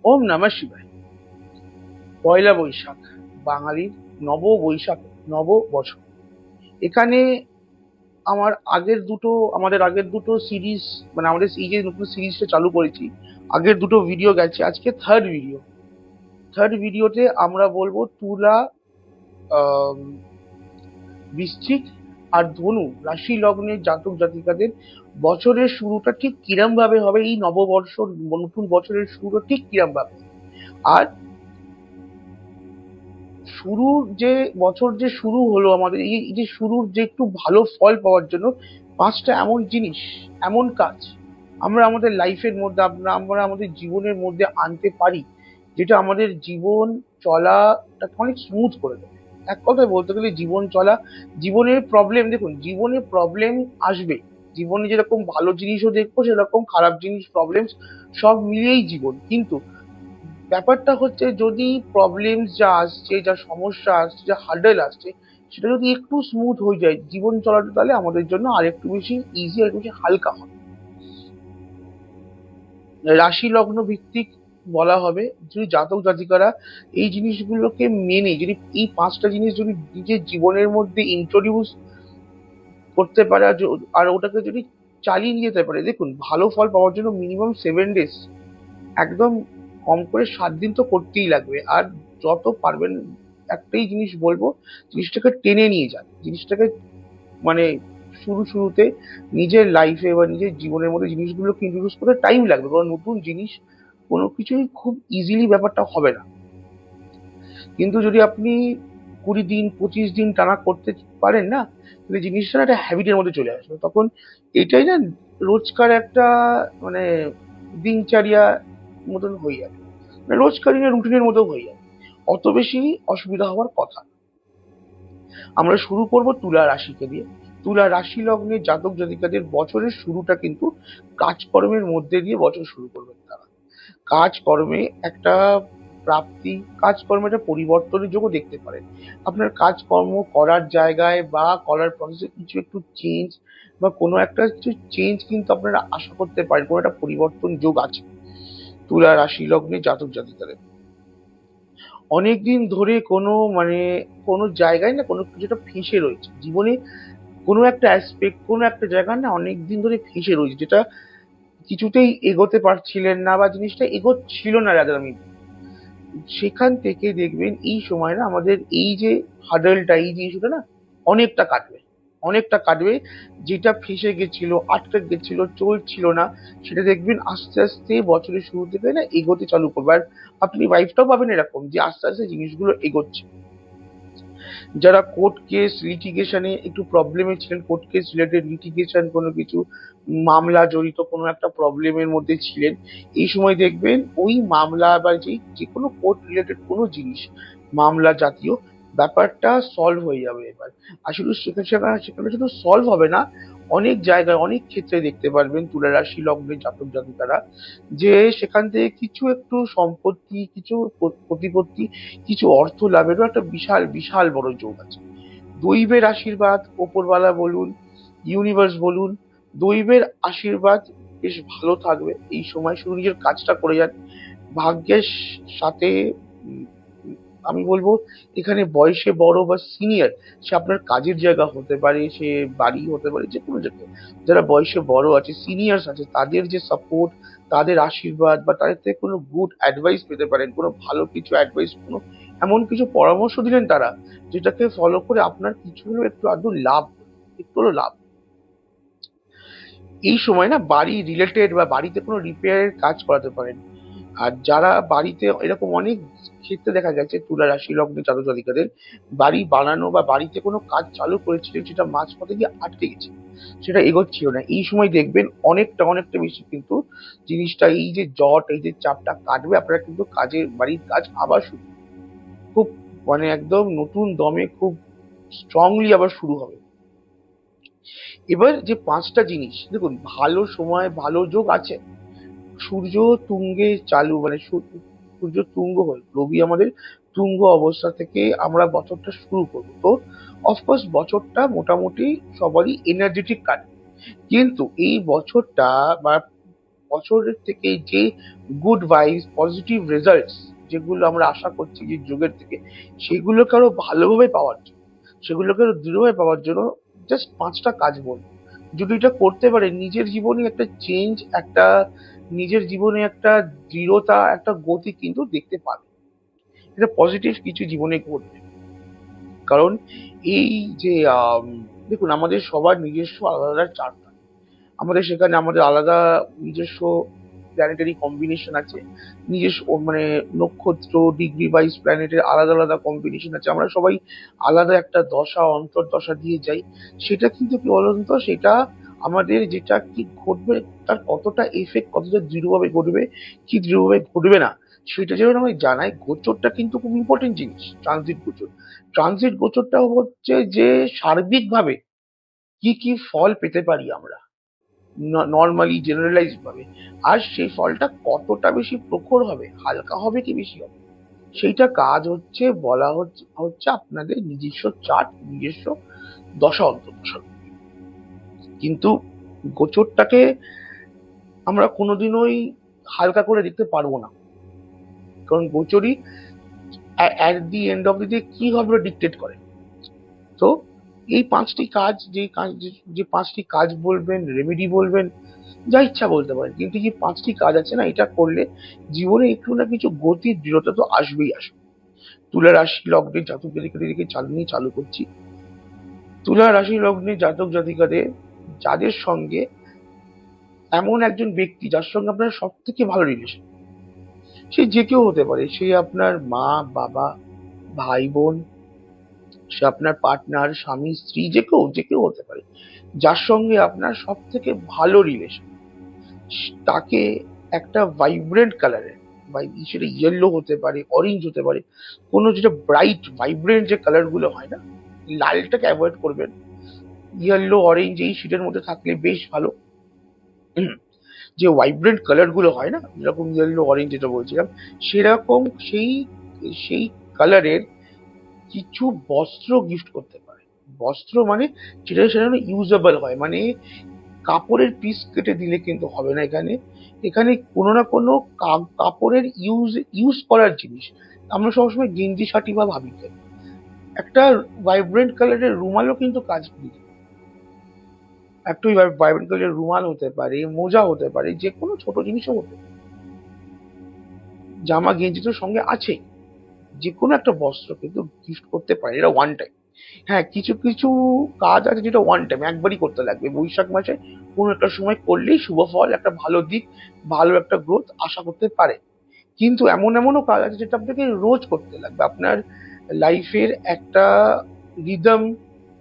ওম নমঃ শিবায়। পয়লা বৈশাখ, বাঙালির নব বৈশাখ, নব বছর। এখানে আমাদের আগের দুটো সিরিজ, মানে আমাদের এই যে নতুন সিরিজটা চালু করেছি, আগের দুটো ভিডিও গেছে, আজকে থার্ড ভিডিওতে আমরা বলবো তুলা, আহ বৃশ্চিক আর ধনু রাশি লগ্নের জাতক জাতিকাদের বছরের শুরুটা ঠিক কিরম ভাবে হবে, এই নববর্ষ নতুন বছরের শুরুটা ঠিক কিরম ভাবে। আর শুরুর যে বছর যে শুরু হলো আমাদের, এই যে শুরুর যে একটু ভালো ফল পাওয়ার জন্য পাঁচটা এমন জিনিস, এমন কাজ আমরা আমাদের লাইফের মধ্যে, আমরা আমাদের জীবনের মধ্যে আনতে পারি, যেটা আমাদের জীবন চলাটাকে অনেক স্মুথ করে দেবে। এক কথায় বলতে গেলে জীবন চলা, জীবনের প্রবলেম, দেখুন জীবনে প্রবলেম আসবে, জীবনে যেরকম ভালো জিনিসও দেখবো সেরকম খারাপ জিনিস, প্রবলেম সব মিলিয়েই জীবন। কিন্তু ব্যাপারটা হচ্ছে, যদি প্রবলেম যা আসছে, যা সমস্যা আসছে, যা হার্ডেল আসছে, সেটা যদি একটু স্মুথ হয়ে যায় জীবন চলাটা, তাহলে আমাদের জন্য আর একটু বেশি ইজি, আর একটু বেশি হালকা হবে। রাশি লগ্ন ভিত্তিক বলা হবে, যদি জাতক জাতিকারা এই জিনিসগুলোকে মেনে, যদি এই পাঁচটা জিনিস যদি নিজের জীবনের মধ্যে ইন্ট্রোডিউস করতে পারে, আর ওটাকে যদি চালিয়ে নিয়ে যেতে পারে, দেখুন ভালো ফল পাওয়ার জন্য মিনিমাম 7 ডেজ, একদম কম করে 7 দিন তো করতেই লাগবে। আর যত পারবেন, একটাই জিনিস বলবো, জিনিসটাকে টেনে নিয়ে যান, জিনিসটাকে মানে শুরুতে নিজের লাইফে বা নিজের জীবনের মধ্যে জিনিসগুলোকে ইন্ট্রোডিউস করতে টাইম লাগবে, কারণ নতুন জিনিস কোনো কিছুই খুব ইজিলি ব্যাপারটা হবে না। কিন্তু যদি আপনি 20 দিন 25 দিন টানা করতে পারেন না, তাহলে জিনিসটা একটা হ্যাবিটের মধ্যে চলে আসবে, তখন এটাই না রোজকার একটা মানে দিনচর্যা মতন হয়ে যাবে, মানে রোজকার রুটিনের মতো হয়ে যাবে, অত বেশি অসুবিধা হওয়ার কথা না। আমরা শুরু করব তুলা রাশিকে দিয়ে। তুলা রাশি লগ্নের জাতক জাতিকাদের বছরের শুরুটা কিন্তু কাজকর্মের মধ্যে দিয়ে বছর শুরু করবেন তারা। কাজকর্মে একটা প্রাপ্তি, কাজকর্মে একটা পরিবর্তনের যোগও দেখতে পারেন। আপনার কাজকর্ম করার জায়গায় বা করার প্রসেসে কিছু একটু চেঞ্জ, বা কোনো একটা কিছু চেঞ্জ কিন্তু আপনারা আশা করতে পারেন, কোনো একটা পরিবর্তন যোগ আছে তুলা রাশি লগ্নে জাতক জাতিকাদের। অনেকদিন ধরে কোনো জায়গায় না কোনো কিছুটা ফেঁসে রয়েছে জীবনে, কোনো একটা অ্যাসপেক্ট, কোনো একটা জায়গায় না অনেকদিন ধরে ফেঁসে রয়েছে, যেটা কিছুতেই এগোতে পারছিলেন না, বা জিনিসটা এগোচ্ছিল না রাদার। সেখান থেকে দেখবেন এই সময় না আমাদের এই যে হার্ডেলটা, এই যে ইস্যুটা না অনেকটা কাটবে, অনেকটা কাটবে। যেটা ফেঁসে গেছিল, আটকে গেছিল, চলছিল না, সেটা দেখবেন আস্তে আস্তে বছরের শুরু থেকে না এগোতে চালু করবে। আর আপনি লাইফটাও পাবেন এরকম, যে আস্তে আস্তে জিনিসগুলো এগোচ্ছে। যারা কোর্ট কেস লিটিগেশনে একটু প্রবলেমে ছিলেন, কোর্ট কেস রিলেটেড লিটিগেশন, কোনো কিছু মামলা জড়িত কোনো একটা প্রবলেমের মধ্যে ছিলেন, এই সময় দেখবেন ওই মামলা বা যে কোনো কোর্ট রিলেটেড কোনো জিনিস, মামলা জাতীয় ব্যাপারটা সলভ হয়ে যাবে এবার। আর শুধু সেখানে সেখানে সেখানে শুধু সলভ হবে না, অনেক জায়গায় অনেক ক্ষেত্রে দেখতে পারবেন তুলা রাশি লগ্নের জাতক জাতিকারা, যে সেখান থেকে কিছু একটু সম্পত্তি, কিছু প্রতিপত্তি, কিছু অর্থ লাভেরও একটা বিশাল বিশাল বড় যোগ আছে। দৈবের আশীর্বাদ, ওপরওয়ালা বলুন, ইউনিভার্স বলুন, দৈবের আশীর্বাদ বেশ ভালো থাকবে এই সময়। শুধু নিজের কাজটা করে যান, ভাগ্যের সাথে। উম, আমি বলবো এখানে বয়সে বড় বা সিনিয়র, সে আপনার কাজের জায়গা হতে পারে, সে বাড়ি হতে পারে, যে কোনো জায়গায় যারা বয়সে বড় আছে, সিনিয়র্স আছে, তাদের যে সাপোর্ট, তাদের আশীর্বাদ, বা তাদের থেকে কোনো গুড অ্যাডভাইস পেতে পারেন, কোনো ভালো কিছু অ্যাডভাইস, কোনো এমন কিছু পরামর্শ দিলেন তারা, যেটাকে ফলো করে আপনার কিছু হলেও একটু আধটু লাভ, একটু হলেও লাভ। এই সময় না বাড়ি রিলেটেড বা বাড়িতে কোনো রিপেয়ারের কাজ করাতে পারেন। আর যারা বাড়িতে এরকম অনেক ক্ষেত্রে দেখা গেছে তুলা রাশি লগ্নে জাতক জাতিকাদের, বাড়ি বানানো বা বাড়িতে কোনো কাজ চালু করেছিলেন, সেটা মাঝপথে গিয়ে আটকে গেছে, সেটা এগোচ্ছিল না, এই সময় দেখবেন অনেকটা অনেকটা বেশি কিন্তু জিনিসটা, এই যে জট, এই যে চাপটা কাটবে, আপনারা কিন্তু বাড়ির কাজ আবার শুরু, খুব একদম নতুন দমে, খুব স্ট্রংলি আবার শুরু হবে। এবার যে পাঁচটা জিনিস দেখুন, ভালো সময় ভালো যোগ আছে, সূর্য তুঙ্গে চালু, সূর্য তুঙ্গ হল, রবি আমাদের তুঙ্গ অবস্থা থেকে আমরা বছরটা শুরু করবো, তো অফকোর্স বছরটা মোটামুটি সবারই এনার্জেটিক কাটবে। কিন্তু এই বছরটা বা বছরের থেকে যে গুড ভাইবস, পজিটিভ রেজাল্টস যেগুলো আমরা আশা করছি যে যুগের থেকে, সেগুলোকে আরো ভালোভাবে পাওয়ার জন্য, সেগুলোকে আরো দৃঢ়ভাবে পাওয়ার জন্য জাস্ট 5টা কাজ বলবো। যদি এটা করতে পারে, নিজের জীবনে একটা চেঞ্জ, একটা নিজের জীবনে একটা দৃঢ়তা, একটা গতি কিন্তু দেখতে পাবে। এটা পজিটিভ কিছু জীবনে ঘটবে। কারণ এই যে দেখুন, আমাদের সবার নিজস্ব আলাদা আলাদা চার্ট, আমাদের সেখানে আমাদের আলাদা নিজস্ব প্ল্যানেটারি কম্বিনেশন আছে, নিজস্ব মানে নক্ষত্র ডিগ্রি ওয়াইজ প্ল্যানেটের আলাদা আলাদা কম্বিনেশন আছে, আমরা সবাই আলাদা একটা দশা অন্তর্দশা দিয়ে যাই। সেটা কিন্তু কি বলুন তো, সেটা আমাদের যেটা কি ঘটবে, তার কতটা এফেক্ট, কতটা দৃঢ়ভাবে ঘটবে, কি দৃঢ়ভাবে ঘটবে না, সেটা যেমন আমায় জানায়। গোচরটা কিন্তু খুব ইম্পর্টেন্ট জিনিস, ট্রানজিট গোচর। ট্রানজিট গোচরটা হচ্ছে যে সার্বিকভাবে কি কি ফল পেতে পারি আমরা নর্মালি জেনারেলাইজ ভাবে, আর সেই ফলটা কতটা বেশি প্রখর হবে, হালকা হবে কি বেশি হবে, সেইটা কাজ হচ্ছে বলা হচ্ছে হচ্ছে আপনাদের নিজস্ব চার্ট, নিজস্ব দশা অন্তর্দশা। কিন্তু গোচরটাকে আমরা কোনোদিনই হালকা করে দেখতে পারবো না, কারণ গোচরই at the end of the day কি হবে ডিকটেট করে। তো এই 5টি কাজ, যে 5টি কাজ বলবেন, রেমেডি বলবেন, যা ইচ্ছা বলতে পারেন, কিন্তু যে 5টি কাজ আছে না, এটা করলে জীবনে একটু না কিছু গতি দৃঢ়তা তো আসবেই আসবে। তুলা রাশি লগ্নে জাতক জাতিকাদেরকে চালু করছি। তুলা রাশি লগ্নে জাতক জাতিকাদের যাদের সঙ্গে এমন একজন ব্যক্তি যার সঙ্গে আপনার সব থেকে ভালো রিলেশন, সে যে কেউ হতে পারে, সে আপনার মা বাবা, ভাই বোন, সে আপনার পার্টনার, স্বামী স্ত্রী, যে কেউ হতে পারে, যার সঙ্গে আপনার সব থেকে ভালো রিলেশন, তাকে একটা ভাইব্রেন্ট কালারের, বা সেটা ইয়েলো হতে পারে, অরেঞ্জ হতে পারে, কোনো যেটা ব্রাইট ভাইব্রেন্ট যে কালার গুলো হয় না, লালটাকে অ্যাভয়েড করবেন, ইয়েলো অরেঞ্জ এই শিটের মধ্যে থাকলে বেশ ভালো। যে ভাইব্রেন্ট কালার গুলো হয় না, যেরকম ইয়েলো অরেঞ্জ যেটা বলছিলাম, সেরকম সেই সেই কালারের কিছু বস্ত্র গিফট করতে পারে। বস্ত্র মানে সেটা ইউজেবল হয়, মানে কাপড়ের পিস কেটে দিলে কিন্তু হবে না। এখানে এখানে কোনো না কোনো কাপড়ের ইউজ করার জিনিস। আমরা সবসময় গেঞ্জি শাটি বা ভাবি, একটা ভাইব্রেন্ট কালারের রুমালও কিন্তু কাজ দিবে। একটা ভাইব্রেন্ট কালারের রুমাল হতে পারে, মোজা হতে পারে, যে কোনো ছোট জিনিসও হতে পারে। জামা গেঞ্জি তো সঙ্গে আছেই, যে কোনো একটা বস্ত্র কিন্তু গিফট করতে পারে, এটা ওয়ান টাইম। হ্যাঁ, কিছু কিছু কাজ আছে যেটা ওয়ান টাইম একবারই করতে লাগবে, বৈশাখ মাসে কোনো একটা সময় করলেই শুভ ফল, একটা ভালো দিক, ভালো একটা গ্রোথ আশা করতে পারে। কিন্তু এমনও কাজ আছে যেটা আপনাকে রোজ করতে লাগবে। আপনার লাইফের একটা রিদম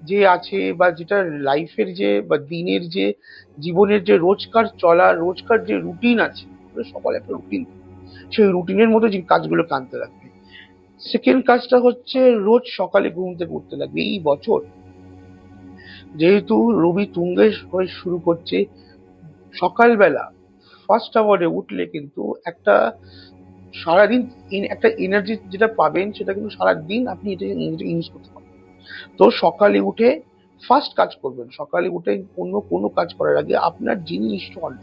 যে আছে, বা যেটা লাইফের যে বা দিনের যে জীবনের যে রোজকার চলা, রোজকার যে রুটিন আছে, সকালে একটা রুটিন, সেই রুটিনের মধ্যে যে কাজগুলো আনতে লাগবে। সেকেন্ড কাজটা হচ্ছে রোজ সকালে ঘুম থেকে উঠতে লাগবে। এই বছর যেহেতু রবি তুঙ্গে হয়ে শুরু করছে, সকালবেলা ফার্স্ট আওয়ারে উঠলে কিন্তু একটা সারাদিন একটা এনার্জি যেটা পাবেন, সেটা কিন্তু সারাদিন আপনি এটা ইউজ করতে পারবেন। তো সকালে উঠে ফার্স্ট কাজ করবেন, সকালে উঠে অন্য কোনো কাজ করার আগে আপনার যিনি ইষ্ট হন,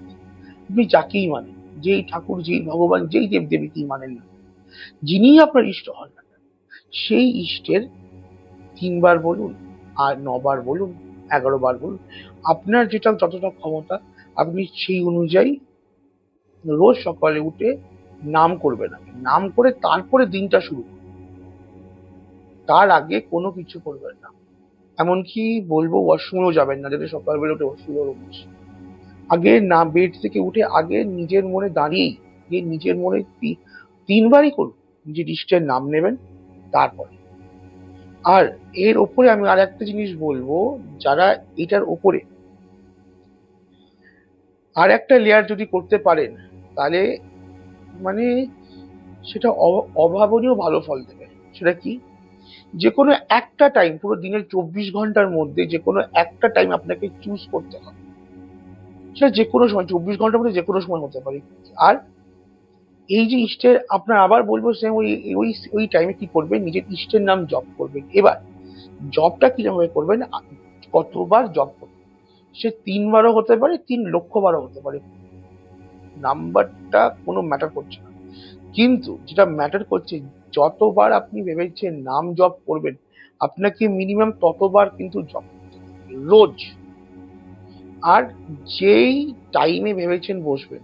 আপনি যাকেই মানেন, যেই ঠাকুর, যেই ভগবান, যেই দেব দেবীকেই মানেন না, যিনি আপনার ইষ্ট হন না, সেই ইষ্টের 3 বার বলুন, আর 9 বার বলুন, 11 বার বলুন, আপনার যেটা যতটা ক্ষমতা, আপনি সেই অনুযায়ী রোজ সকালে উঠে নাম করবেন। আগে নাম করে তারপরে দিনটা শুরু করুন, তার আগে কোনো কিছু করবেন না। এমনকি বলবো ওয়াশরুমেও যাবেন না, যাতে সকালবেলা উঠে ওয়াশরুমের অভ্যাস। আগে না বেড থেকে উঠে আগে নিজের মনে দাঁড়িয়েই, যে নিজের মনে 3 বারই করুন, নিজের ইষ্টের নাম নেবেন তারপরে। আর এর ওপরে আমি আর একটা জিনিস বলবো, যারা এটার ওপরে আর একটা লেয়ার যদি করতে পারেন, তাহলে মানে সেটা অভাবনীয় ভালো ফল দেবে। সেটা কি? যে কোনো একটা টাইম, পুরো দিনের 24 ঘন্টার মধ্যে যে কোনো একটা টাইম আপনাকে চুজ করতে হবে। সেটা যে কোনো সময়, 24 ঘন্টার মধ্যে যে কোনো সময় হতে পারে। আর এই যে ইষ্টের, আপনার আবার বলবো সেম ওই ওই ওই টাইমে কি করবেন, নিজের ইষ্টের নাম জপ করবেন। এবার জবটা কিভাবে করবেন, কতবার জব করবেন, সে 3 বারও হতে পারে, 3 লক্ষ বারও হতে পারে। নাম্বারটা কোনো ম্যাটার করছে না, কিন্তু যেটা ম্যাটার করছে যতবার আপনি ভেবেছেন নাম জপ করবেন, আপনাকে মিনিমাম ততবার কিন্তু জপ রোজ। আর যেই টাইমে ভেবেছেন বসবেন,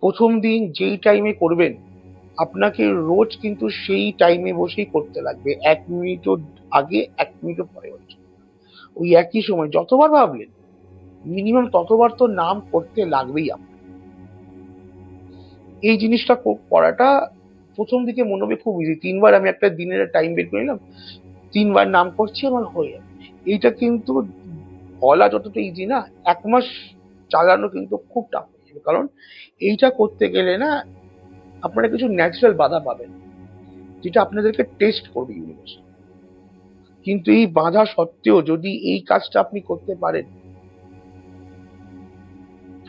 প্রথম দিন যেই টাইমে করবেন, আপনাকে রোজ কিন্তু সেই টাইমে বসেই করতে লাগবে, 1 মিনিটও আগে 1 মিনিটও পরে হচ্ছে ওই একই সময় যতবার ভাবলেন মিনিমাম ততবার তো নাম করতে লাগবেই আপনার। এই জিনিসটা করাটা প্রথম দিকে মনে হবে খুব ইজি, 3বার আমি একটা দিনের টাইম বের করে নিলাম, 3বার নাম করছি আমার হয়ে যাবে। এইটা কিন্তু বলা যতটা ইজি না, 1 মাস চালানো কিন্তু খুব টাফ হয়ে যাবে। কারণ এইটা করতে গেলে না আপনারা কিছু ন্যাচারাল বাধা পাবেন, যেটা আপনাদেরকে টেস্ট করবে ইউনিভার্স। কিন্তু এই বাধা সত্ত্বেও যদি এই কাজটা আপনি করতে পারেন,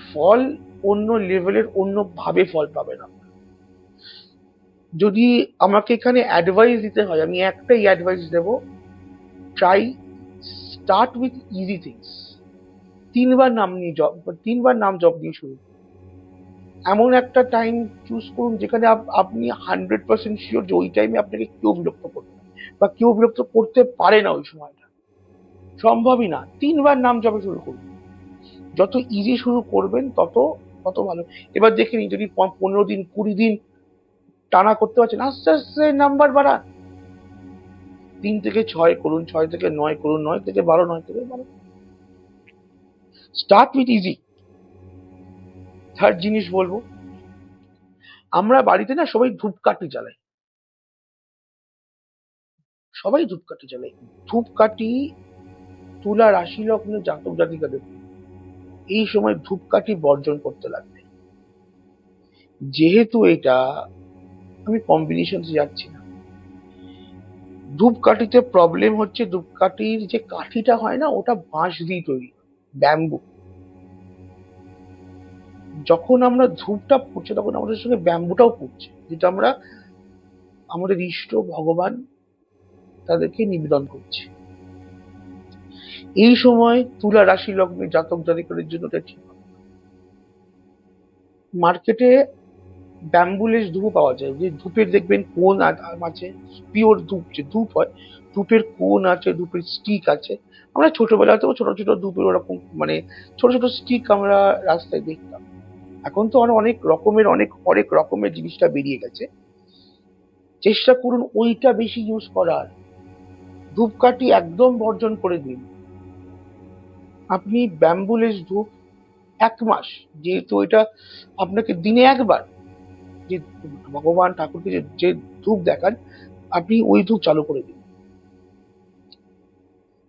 ফল অন্য লেভেলের, অন্য ভাবে ফল পাবেন আপনারা। যদি আমাকে এখানে অ্যাডভাইস দিতে হয়, আমি একটাই অ্যাডভাইস দেব, try start with easy things. 3বার নাম জপ দিয়ে শুরু করুন। এমন একটা টাইম চুজ করুন যেখানে আপনি 100% শিওর যে ওই টাইমে আপনাকে কেউ বিরক্ত করবে না, বা কেউ বিরক্ত করতে পারে না ওই সময়টা, সম্ভবই না। 3বার নাম জপে শুরু করুন। যত ইজি শুরু করবেন তত তত ভালো। এবার দেখে নিন, যদি 15 দিন 20 দিন টানা করতে পারছেন, আস্তে আস্তে নাম্বার বাড়ান। 3 থেকে 6 করুন, 6 থেকে 9 করুন, 9 থেকে 12, 9 থেকে 12। Start with easy. থার্ড জিনিস বলবো, আমরা বাড়িতে না সবাই ধূপকাঠি জ্বালাই, সবাই ধূপকাঠি জ্বালাই। ধূপকাঠি তুলা রাশি লগ্ন জাতক জাতিকাদের এই সময় ধূপকাঠি বর্জন করতে লাগবে। যেহেতু এটা, আমি কম্বিনেশন যাচ্ছি না, ধূপকাঠিতে প্রবলেম হচ্ছে, ধূপকাঠির যে কাঠিটা হয় না ওটা বাঁশ দিয়ে তৈরি, ব্যাম্বু। যখন আমরা ধূপটা পুড়ছে তখন আমাদের সঙ্গে ব্যাম্বুটাও পুড়ছে, যেটা আমরা আমাদের ইষ্ট ভগবান তাদেরকে নিবেদন করছি। এই সময় তুলা রাশি লগ্নে জাতক জাতিকাদের জন্য এটা ঠিক। মার্কেটে ব্যাম্বুলেস ধূপ পাওয়া যায়, যে ধূপের দেখবেন কোন আছে, পিওর ধূপ যে ধূপ হয়, ধূপের কোন আছে, ধূপের স্টিক আছে। আমরা ছোটবেলাতেও ছোট ছোট ধূপের ওরকম মানে ছোট ছোট স্টিক আমরা রাস্তায় দেখতাম। এখন তো অনেক রকমের অনেক রকমের জিনিসটা বেরিয়ে গেছে। চেষ্টা করুন ওইটা বেশি ইউজ করার। ধূপকাঠি একদম বর্জন করে দিন। আপনি ব্যাম্বুলেস ধূপ 1 মাস, যেহেতু এটা আপনাকে দিনে একবার যে ভগবান ঠাকুরকে যে ধূপ দেখান, আপনি ওই ধূপ চালু করে দিন।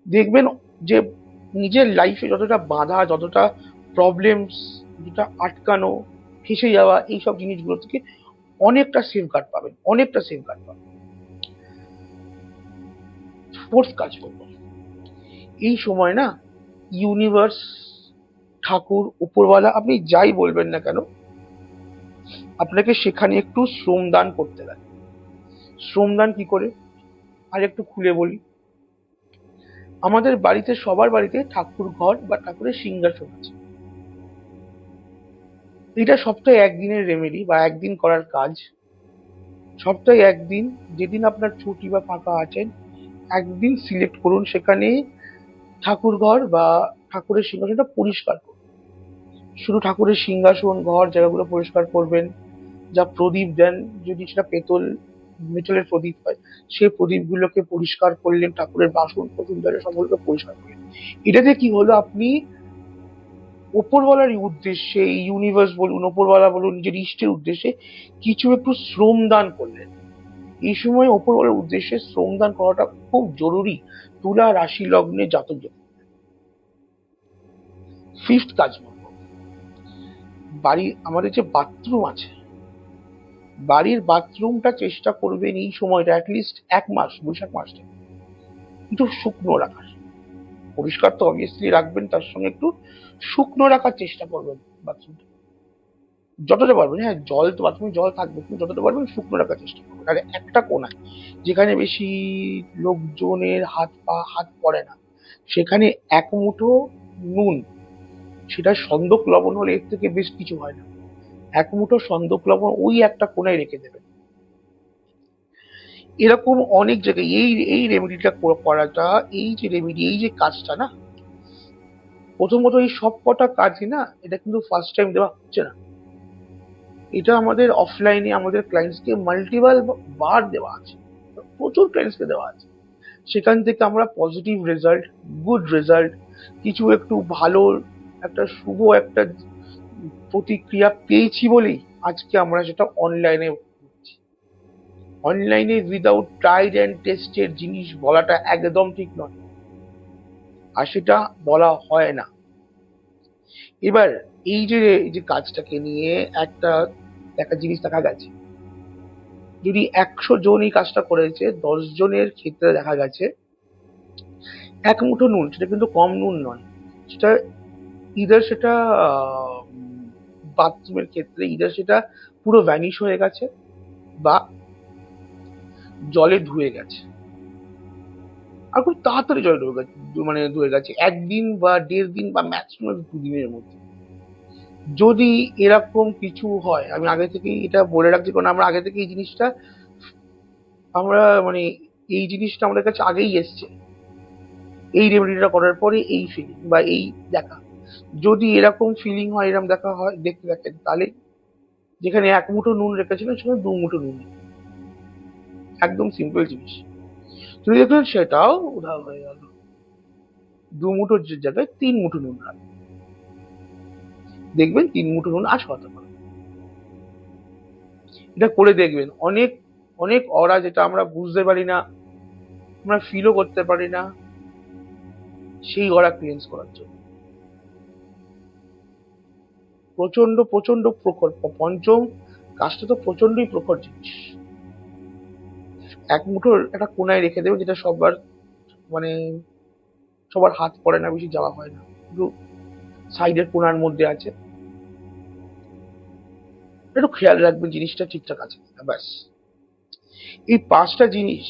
দেখবেন যে নিজের লাইফে যতটা বাধা, যতটা প্রবলেমস, যেটা আটকানো, ফেসে যাওয়া, এইসব জিনিসগুলো থেকে অনেকটা সেফগার্ড পাবেন, অনেকটা সেফগার্ড পাবেন। ফোর্থ কাজ করবো, এই সময় না ইউনিভার্স, ঠাকুর, উপরওয়ালা, আপনি যাই বলবেন না কেন, আপনাকে সেখানে একটু শ্রমদান করতে লাগে। শ্রমদান কি করে আর একটু খুলে বলি। আমাদের বাড়িতে, সবার বাড়িতে ঠাকুর ঘর বা ঠাকুরের সিংহাসন আছে। এটা সপ্তাহে একদিনের রেমেডি বা একদিন করার কাজ। সপ্তাহে একদিন, যেদিন আপনার ছুটি বা ফাঁকা আছেন, একদিন সিলেক্ট করুন, সেখানে ঠাকুর ঘর বা ঠাকুরের সিংহাসনটা পরিষ্কার করুন। শুধু ঠাকুরের সিংহাসন, ঘর, জায়গাগুলো পরিষ্কার করবেন। যা প্রদীপ দেন, যদি সেটা মেটালের প্রদীপ হয়, সেই প্রদীপগুলোকে পরিষ্কার করলেন, ঠাকুরের বাসন কোসন জায়গা সবগুলোকে পরিষ্কার করলেন। এটাতে কি হলো, আপনি ওপরওয়ালার উদ্দেশ্যে, ইউনিভার্স বলুন, ওপরওয়ালা বলুন, নিজের ইষ্টের উদ্দেশ্যে কিছু একটু শ্রম দান করলেন। এই সময় ওপরওয়ালার উদ্দেশ্যে শ্রম দান করাটা খুব জরুরি তুলা রাশি লগ্নে জাতক জাতিক। ফিফথ কাজ বলবো, আমাদের যে বাথরুম আছে, বাড়ির বাথরুমটা চেষ্টা করবেন এই সময়টা অ্যাটলিস্ট 1 মাস, বৈশাখ মাসটা একটু শুকনো রাখার। পরিষ্কার তো অবভিয়াসলি রাখবেন, তার সঙ্গে একটু শুকনো রাখার চেষ্টা করবেন বাথরুমটা যতটা পারবেন। হ্যাঁ, জল তো বাথরুমে জল থাকবে, কিন্তু যতটা পারবেন শুকনো রাখার চেষ্টা করবেন। আর একটা কোনায় যেখানে বেশি লোকজনের হাত পড়ে না, সেখানে 1 মুঠো নুন সেটা সন্দক লবণ হলে এর থেকে বেশ কিছু হয় না। এক মুঠো সন্দক লবণ ওই একটা কোনায় রেখে দেবেন। এরকম অনেক জায়গায় এই এই রেমেডিটা করাটা, এই যে রেমেডি, এই যে কাজটা না, প্রথমত এই সব কটা কাজই না, এটা কিন্তু ফার্স্ট টাইম দেওয়া হচ্ছে না। এটা আমাদের অফলাইনে আমাদের ক্লায়েন্টসকে মাল্টিপল বার দেওয়া আছে, প্রচুর ক্লায়েন্টসকে দেওয়া আছে। সেখান থেকে আমরা পজিটিভ রেজাল্ট, গুড রেজাল্ট, কিছু একটু ভালো একটা শুভ একটা প্রতিক্রিয়া পেয়েছি বলেই আজকে আমরা সেটা অনলাইনে করছি। অনলাইনে উইদাউট ট্রাইড অ্যান্ড টেস্টের জিনিস বলাটা একদম ঠিক নয়, আর সেটা বলা হয় না। এবার এই যে যে কাজটাকে নিয়ে একটা একটা জিনিস দেখা গেছে, যদি 100 জন এই কাজটা করেছে, 10 জনের ক্ষেত্রে দেখা গেছে এক মুঠো নুন, সেটা কিন্তু কম নুন নয়, সেটা ইদার সেটা বাথরুমের ক্ষেত্রে ইদার সেটা পুরো ভ্যানিশ হয়ে গেছে বা জলে ধুয়ে গেছে, আর খুব তাড়াতাড়ি জলে ধুয়ে গেছে, মানে ধুয়ে গেছে 1 দিন বা 1.5 দিন বা ম্যাক্সিমাম 2 দিনের মধ্যে। যদি এরকম কিছু হয়, আমি আগে থেকেই এটা বলে রাখছি, কারণ আমরা আগে থেকে এই জিনিসটা আমরা মানে এই জিনিসটা আমাদের কাছে আগেই এসছে, এই রেমেডিটা করার পরে এই ফিলিং বা এই দেখা, যদি এরকম ফিলিং হয়, এরকম দেখা হয়, দেখতে দেখেন, তাহলে যেখানে এক মুঠো নুন রেখেছিলেন সেখানে 2 মুঠো নুন, একদম সিম্পল জিনিস। যদি দেখলেন সেটাও উধাও হয়ে গেল, 2 মুঠোর জায়গায় 3 মুঠো নুন রাখবেন, দেখবেন 3 মুঠো নুন আর হতে পারে। এটা করে দেখবেন, অনেক অনেক অরা যেটা আমরা বুঝতে পারি না, আমরা ফিলও করতে পারি না, সেই অরা ক্লিয়েন্স করার জন্য প্রচন্ড প্রচন্ড প্রখর পঞ্চম কাজটা তো প্রচন্ডই প্রখর জিনিস। এক মুঠোর একটা কোনায় রেখে দেবে, যেটা সবার মানে সবার হাত পড়ে না, বেশি যাওয়া হয় না, একটু সাইডের কোনার মধ্যে আছে, একটু খেয়াল রাখবেন জিনিসটা ঠিকঠাক আছে কিনা, ব্যাস। এই 5টা জিনিস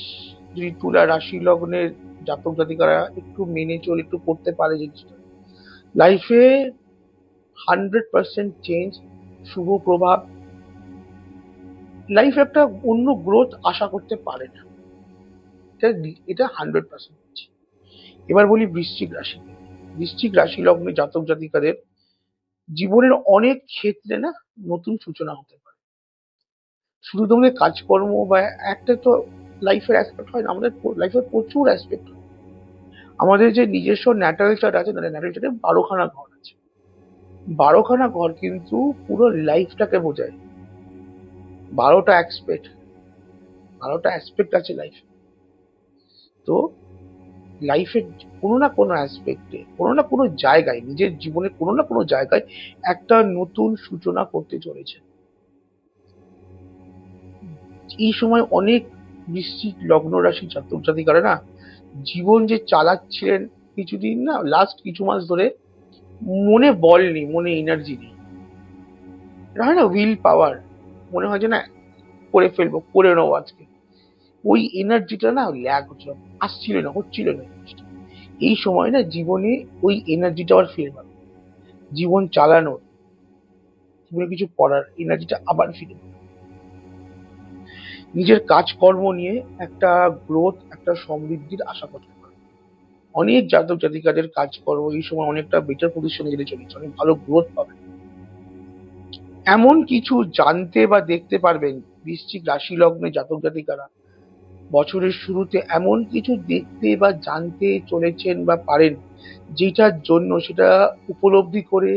যদি তুলা রাশি লগ্নের জাতক জাতিকারা একটু মেনে চলে, একটু করতে পারে, জিনিসটা লাইফে 100% চেঞ্জ, শুভ প্রভাব, লাইফে একটা অন্য গ্রোথ আশা করতে পারে না, এটা 100%। এবার বলি বৃশ্চিক রাশি। বৃশ্চিক রাশি লগ্নে জাতক জাতিকাদের জীবনের অনেক ক্ষেত্রে না নতুন সূচনা হতে পারে। শুধু তোমাদের কাজকর্ম বা একটা তো লাইফের অ্যাসপেক্ট হয় না, আমাদের লাইফের প্রচুর অ্যাসপেক্ট হয়। আমাদের যে নিজস্ব ন্যাটাল চার্ট আছে, ন্যাটাল চার্টে 12খানা ঘর আছে, 12খানা ঘর কিন্তু পুরো লাইফটাকে বোঝায়। 12টা অ্যাসপেক্ট, 12টা অ্যাসপেক্ট আছে লাইফ। তো লাইফের কোনো না কোনো অ্যাসপেক্টে, কোনো না কোনো জায়গায়, নিজের জীবনের কোনো না কোনো জায়গায় একটা নতুন সূচনা করতে চলেছে। এই সময় অনেক বৃশ্চিক লগ্ন রাশি জাতক জাতিকারা না জীবন যে চালাচ্ছিলেন কিছুদিন না, লাস্ট কিছু মাস ধরে, মনে বল নেই, মনে এনার্জি নেই, এটা হয় না উইল পাওয়ার, মনে হয় যে না করে ফেলবো, করে নেবো আজকে, ওই এনার্জিটা না ল্যাগ হচ্ছিল, আসছিল না, হচ্ছিল না। এই সময় না জীবনে ওই এনার্জিটা আবার ফিরে পাবে, জীবন চালানোর, জীবনে কিছু করার এনার্জিটা আবার ফিরে পাবে। নিজের কাজকর্ম নিয়ে একটা গ্রোথ, একটা সমৃদ্ধির আশা করতে পারে। অনেক জাতক জাতিকাদের কাজকর্ম এই সময় অনেকটা বেটার পজিশনে যেতে চলেছে, অনেক ভালো গ্রোথ পাবে। এমন কিছু জানতে বা দেখতে পারবেন বৃশ্চিক রাশি লগ্নে জাতক জাতিকারা বছরের শুরুতে, এমন কিছু দেখতে বা জানতে চলেছেন বা পারেন, যেটার জন্য সেটা উপলব্ধি করে,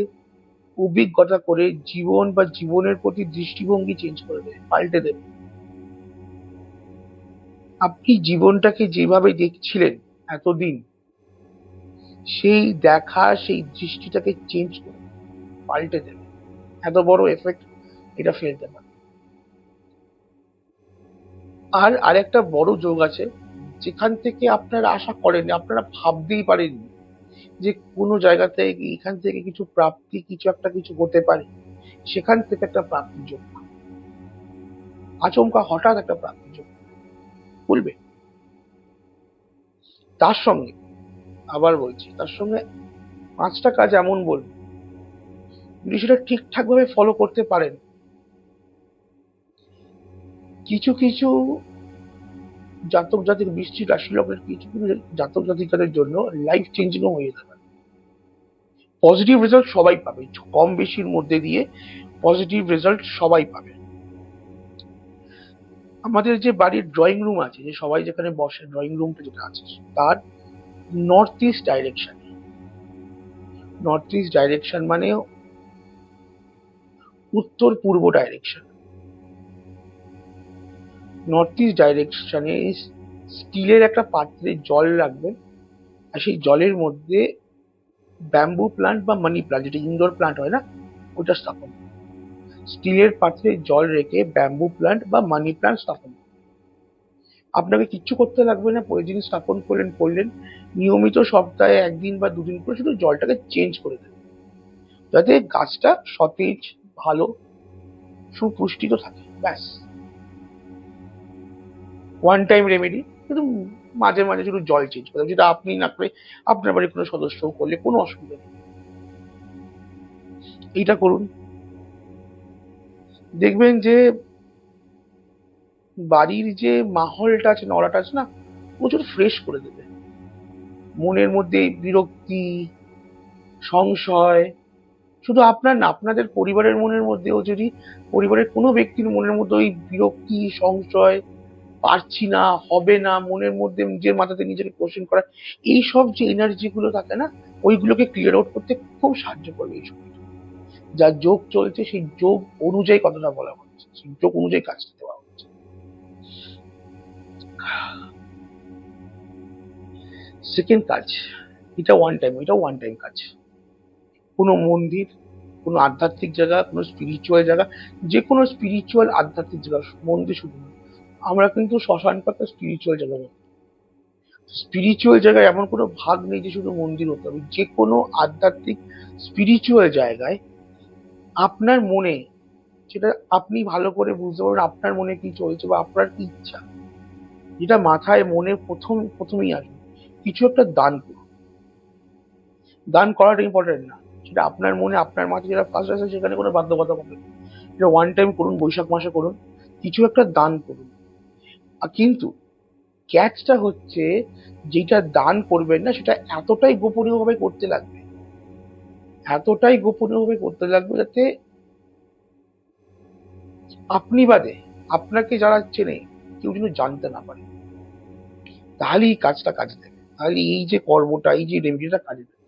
অভিজ্ঞতা করে জীবন বা জীবনের প্রতি দৃষ্টিভঙ্গি চেঞ্জ করে দেবে, পাল্টে দেবে। আপনি জীবনটাকে যেভাবে দেখছিলেন এতদিন, সেই দেখা, সেই দৃষ্টিটাকে চেঞ্জ করে পাল্টে দেবে, এত বড় এফেক্ট এটা ফেলতে পারে। আর আরেকটা বড় যোগ আছে, যেখান থেকে আপনারা আশা করেননি, আপনারা ভাবতেই পারেননি যে কোনো জায়গা থেকে এখান থেকে কিছু প্রাপ্তি, কিছু একটা কিছু হতে পারে, সেখান থেকে একটা প্রাপ্তির যোগ, আচমকা হঠাৎ একটা প্রাপ্তির যোগ বলবে। তার সঙ্গে, আবার বলছি, তার সঙ্গে 5টা কাজ এমন বলবো যদি সেটা ঠিকঠাক ভাবে ফলো করতে পারেন, কিছু কিছু জাতক জাতিক বৃষ্টির রাশি লগ্নের কিছু কিছু জাতক জাতিকাদের জন্য লাইফ চেঞ্জিংও হয়ে যাবে। পজিটিভ রেজাল্ট সবাই পাবে, কম বেশির মধ্যে দিয়ে পজিটিভ রেজাল্ট সবাই পাবে। আমাদের যে বাড়ির ড্রয়িং রুম আছে, যে সবাই যেখানে বসে, ড্রয়িং রুমটা যেটা আছে তার north east direction. North east direction মানে উত্তর পূর্ব ডাইরেকশন। নর্থ ইস্ট ডাইরেকশনে স্টিলের একটা পাত্রে জল রাখবেন, আর সেই জলের মধ্যে ব্যাম্বু প্লান্ট বা মানি প্লান্ট, যেটা ইনডোর প্লান্ট হয় না, ওটা স্থাপন। স্টিলের পাত্রে জল রেখে ব্যাম্বু প্লান্ট বা মানি প্লান্ট স্থাপন। আপনাকে কিচ্ছু করতে লাগবে না, প্রতিদিন স্থাপন করলেন, নিয়মিত সপ্তাহে একদিন বা দুদিন করে শুধু জলটাকে চেঞ্জ করে দেবেন, যাতে গাছটা সতেজ, ভালো, সুপুষ্টিত থাকে, ব্যাস। ওয়ান টাইম রেমেডি, কিন্তু মাঝে মাঝে শুধু জল চেঞ্জ করতে, যেটা আপনি না করে আপনার বাড়ির কোনো সদস্য করলে কোনো অসুবিধা নেই। এইটা করুন, দেখবেন যে বাড়ির যে মাহলটা আছে, নড়াটা আছে না, প্রচুর ফ্রেশ করে দেবে। মনের মধ্যে বিরক্তি, সংশয়, শুধু আপনার না, আপনাদের পরিবারের মনের মধ্যেও যদি পরিবারের কোনো ব্যক্তির মনের মধ্যে ওই বিরক্তি, সংশয়, পারছি না, হবে না, মনের মধ্যে নিজের মাথাতে নিজেকে কোশ্চেন করা, এইসব যে এনার্জি গুলো থাকে না, ওইগুলোকে ক্লিয়ার আউট করতে খুব সাহায্য করবে এই সময়। যা যোগ চলছে সেই যোগ অনুযায়ী কথাটা বলা হচ্ছে, সেই যোগ অনুযায়ী কাজটা দেওয়া হচ্ছে। সেকেন্ড কাজ, এটা ওয়ান টাইম কাজ। কোনো মন্দির, কোনো আধ্যাত্মিক জায়গা, কোনো স্পিরিচুয়াল জায়গা, যে কোনো স্পিরিচুয়াল আধ্যাত্মিক জায়গা, মন্দির শুধু না, আমরা কিন্তু শ্মশান পাতা স্পিরিচুয়াল জায়গা বলি। স্পিরিচুয়াল জায়গায় এমন কোনো ভাগ নেই যে শুধু মন্দির হতে হবে। যে কোনো আধ্যাত্মিক স্পিরিচুয়াল জায়গায় আপনার মনে, সেটা আপনি ভালো করে বুঝতে পারবেন আপনার মনে কি চলছে বা আপনার কি ইচ্ছা, যেটা মাথায় মনে প্রথমেই আসবে, কিছু একটা দান করুন। দান করাটা ইম্পর্টেন্ট না, সেটা আপনার মনে, আপনার মাথায় যেটা ফার্স্ট আসে, সেখানে কোনো বাধ্যবাধকতা হবে না। এটা ওয়ান টাইম করুন, বৈশাখ মাসে করুন, কিছু একটা দান করুন। কিন্তু ক্যাচটা হচ্ছে, যেটা দান করবেন না সেটা এতটাই গোপনীয় ভাবে করতে লাগবে, এতটাই গোপনীয় ভাবে করতে লাগবে, যাতে আপনি বাদে আপনাকে যারা চেনে কেউ যেন জানতে না পারে। তাহলে এই কাজটা কাজে দেবে, তাহলে এই যে কর্মটা, এই যে রেমেডিটা কাজে দেবে।